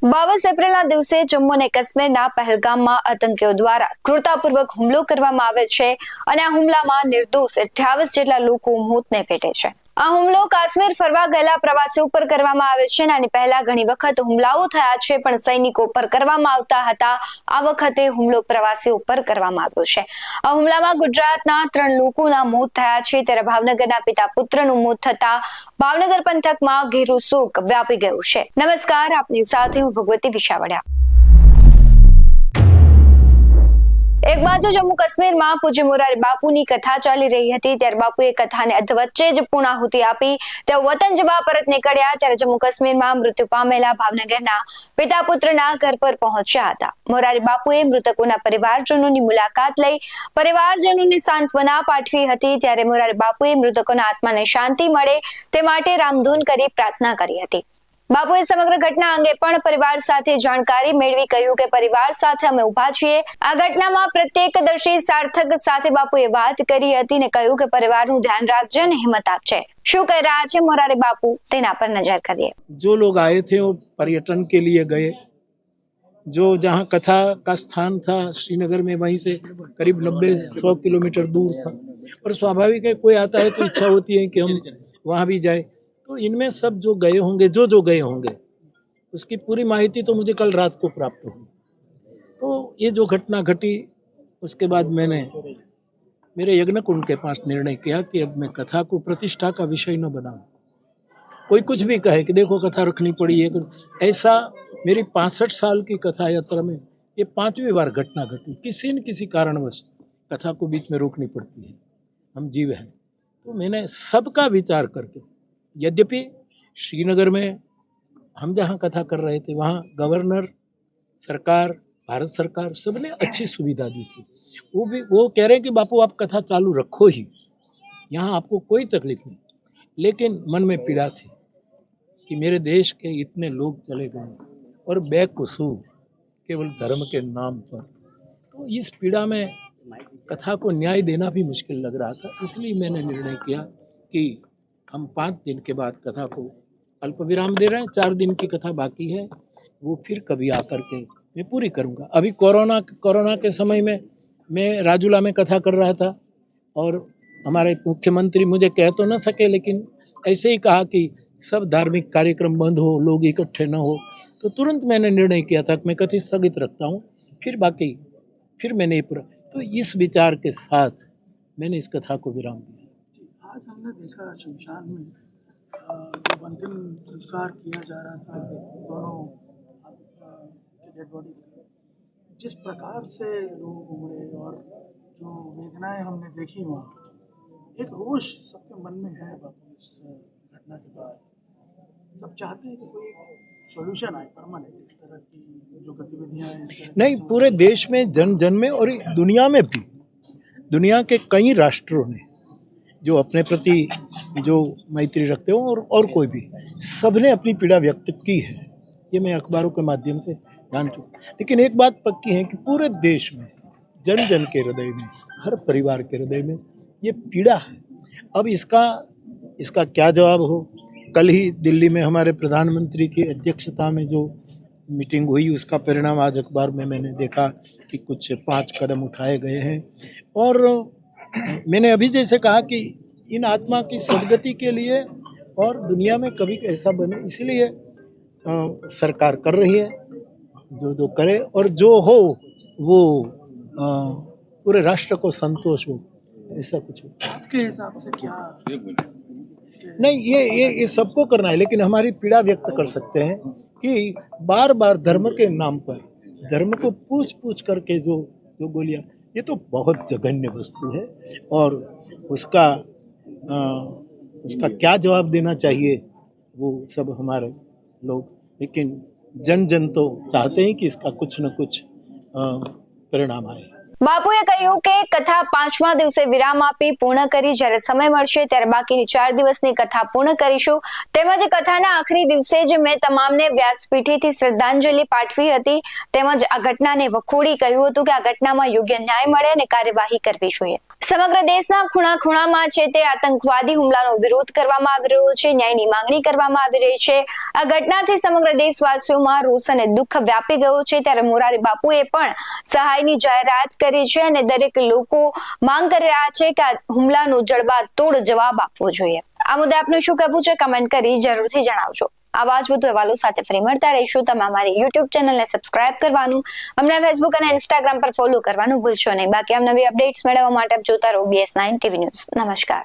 22 એપ્રિલના દિવસે જમ્મુ અને કાશ્મીરના પહેલગામમાં આતંકીઓ દ્વારા ક્રૂરતાપૂર્વક હુમલો કરવામાં આવે છે અને આ હુમલામાં નિર્દોષ 28 જેટલા લોકો મોતને ભેટે છે। આ હુમલો કાશ્મીર ફરવા ગયેલા પ્રવાસીઓ ઉપર કરવામાં આવે છે। આની પહેલા ઘણી વખત હુમલાઓ થયા છે, પણ સૈનિકો પર કરવામાં આવતા હતા। આ વખતે હુમલો પ્રવાસીઓ ઉપર કરવામાં આવ્યો છે। આ હુમલામાં ગુજરાતના 3 લોકોના મોત થયા છે, ત્યારે ભાવનગરના પિતા પુત્રનું મોત થતા ભાવનગર પંથકમાં ઘેરું શોક વ્યાપી ગયું છે। નમસ્કાર, આપની સાથે હું ભગવતી વિશાવડિયા। એક બાજુ જમ્મુ કાશ્મીરમાં પૂજ્ય મોરારી બાપુની કથા ચાલી રહી હતી, ત્યારે બાપુએ કથાને અધવચ્ચે જ પૂર્ણાહુતિ આપી તેઓ વતન જવા પરત નીકળ્યા, ત્યારે જમ્મુ કાશ્મીરમાં મૃત્યુ પામેલા ભાવનગરના પિતા પુત્રના ઘર પર પહોંચ્યા હતા। મોરારી બાપુએ મૃતકોના પરિવારજનોની મુલાકાત લઈ પરિવારજનોને સાંત્વના પાઠવી હતી, ત્યારે મોરારી બાપુએ મૃતકોના આત્માને શાંતિ મળે તે માટે રામધૂન કરી પ્રાર્થના કરી હતી। બાપુએ સમગ્ર ઘટના અંગે પણ પરિવાર સાથે જાણકારી મેળવી કહ્યું કે પરિવાર સાથે અમે ઊભા છીએ। આ ઘટનામાં પ્રત્યેકદર્શી સાર્થક સાથે બાપુએ વાત કરી હતી ને કહ્યું કે પરિવારનું ધ્યાન રાખજે અને હિંમત આપજે। શું કહી રહ્યા છે મોરારી બાપુ, તેના પર નજર કરીએ। जो लोग आए थे वो पर्यटन के लिए गए, जो जहाँ कथा का स्थान था श्रीनगर में, वहीं से करीब 90-100 किलोमीटर दूर था, और स्वाभाविक है कोई आता है तो इच्छा होती है कि हम वहाँ भी जाए। तो इनमें सब जो गए होंगे, जो गए होंगे, उसकी पूरी माहिती तो मुझे कल रात को प्राप्त हुई। तो ये जो घटना घटी, उसके बाद मैंने मेरे यज्ञ कुंड के पास निर्णय किया कि अब मैं कथा को प्रतिष्ठा का विषय न बनाऊं। कोई कुछ भी कहे कि देखो कथा रखनी पड़ी है, ऐसा मेरी 65 साल की कथा यात्रा में ये 5वीं बार घटना घटी। किसी न किसी कारणवश कथा को बीच में रोकनी पड़ती है, हम जीव हैं। तो मैंने सबका विचार करके, यद्यपि श्रीनगर में हम जहाँ कथा कर रहे थे वहाँ गवर्नर, सरकार, भारत सरकार सबने अच्छी सुविधा दी थी। वो कह रहे हैं कि बापू आप कथा चालू रखो ही, यहाँ आपको कोई तकलीफ नहीं। लेकिन मन में पीड़ा थी कि मेरे देश के इतने लोग चले गए और बेकसूर केवल धर्म के नाम पर। तो इस पीड़ा में कथा को न्याय देना भी मुश्किल लग रहा था, इसलिए मैंने निर्णय किया कि हम 5 दिन के बाद कथा को अल्प विराम दे रहे हैं। 4 दिन की कथा बाकी है, वो फिर कभी आकर के मैं पूरी करूँगा। अभी कोरोना के समय में मैं राजूला में कथा कर रहा था और हमारे मुख्यमंत्री मुझे कह तो न सके, लेकिन ऐसे ही कहा कि सब धार्मिक कार्यक्रम बंद हो, लोग इकट्ठे न हो। तो तुरंत मैंने निर्णय किया था कि मैं कथा स्थगित रखता हूँ, फिर मैंने पूरा। तो इस विचार के साथ मैंने इस कथा को विराम दिया। आज हमने देखा शमशान में जब अंतिम संस्कार किया जा रहा था दोनों डेड बॉडी, जिस प्रकार से लोग उमड़े और जो वेदनाएं हमने देखी वहाँ, एक रोष सबके मन में है। बापू इस घटना के बाद सब चाहते हैं कि कोई सॉल्यूशन आए परमानेंट, इस तरह की जो गतिविधियाँ हैं। नहीं, पूरे देश में, जन जन में और दुनिया में भी, दुनिया के कई राष्ट्रों ने जो अपने प्रति जो मैत्री रखते हो और कोई भी, सबने अपनी पीड़ा व्यक्त की है। ये मैं अखबारों के माध्यम से जान चुका। लेकिन एक बात पक्की है कि पूरे देश में, जन जन के हृदय में, हर परिवार के हृदय में ये पीड़ा है। अब इसका क्या जवाब हो? कल ही दिल्ली में हमारे प्रधानमंत्री की अध्यक्षता में जो मीटिंग हुई, उसका परिणाम आज अखबार में मैंने देखा कि कुछ 5 कदम उठाए गए हैं। और मैंने अभी जैसे कहा कि इन आत्मा की सदगति के लिए और दुनिया में कभी ऐसा बने, इसलिए सरकार कर रही है, जो करे और जो हो वो पूरे राष्ट्र को संतोष हो, ऐसा कुछ हो। आपके हिसाब से क्या? नहीं, ये सबको करना है, लेकिन हमारी पीड़ा व्यक्त कर सकते हैं कि बार बार धर्म के नाम पर, धर्म को पूछ करके जो गोलियां, ये तो बहुत जघन्य वस्तु है। और उसका क्या जवाब देना चाहिए वो सब हमारे लोग, लेकिन जन तो चाहते हैं कि इसका कुछ न कुछ परिणाम आए। બાપુએ કહ્યું કે કથા 5મા દિવસે વિરામ આપી પૂર્ણ કરી, જ્યારે સમય મળશે ત્યારે બાકીની 4 દિવસની કથા પૂર્ણ કરીશું. તેમજ કથાના આખરી દિવસે જ મેં તમામને વ્યાસપીઠેથી શ્રદ્ધાંજલિ પાઠવી હતી. તેમજ આ ઘટનાને વખોડી કહ્યું હતું કે આ ઘટનામાં યોગ્ય ન્યાય મળે અને કાર્યવાહી કરવી જોઈએ. સમગ્ર દેશના ખૂણા ખૂણામાં છે તે આતંકવાદી હુમલાનો વિરોધ કરવામાં આવી રહ્યો છે, ન્યાયની માંગણી કરવામાં આવી રહી છે. આ ઘટનાથી સમગ્ર દેશવાસીઓમાં રોષ અને દુઃખ વ્યાપી ગયું છે. ત્યારે મોરારી બાપુએ પણ સહાયની જાહેરાત કરી છે અને દરેક લોકો માંગ કરી રહ્યા છે કે આ હુમલાનો જડબાતોડ જવાબ આપવો જોઈએ. આ મુદ્દે આપનું શું કહેવું છે કમેન્ટ કરી જરૂરથી જણાવજો. આવા જ વધુ અહેવાલો સાથે ફરી મળતા રહીશું. તમે અમારી YouTube ચેનલને સબસ્ક્રાઇબ કરવાનું, અમને Facebook અને Instagram પર ફોલો કરવાનું ભૂલશો નહીં. બાકી આમ નવી અપડેટ્સ મેળવવા માટે આપ જોતા રહો BS9 TV ન્યૂઝ. નમસ્કાર.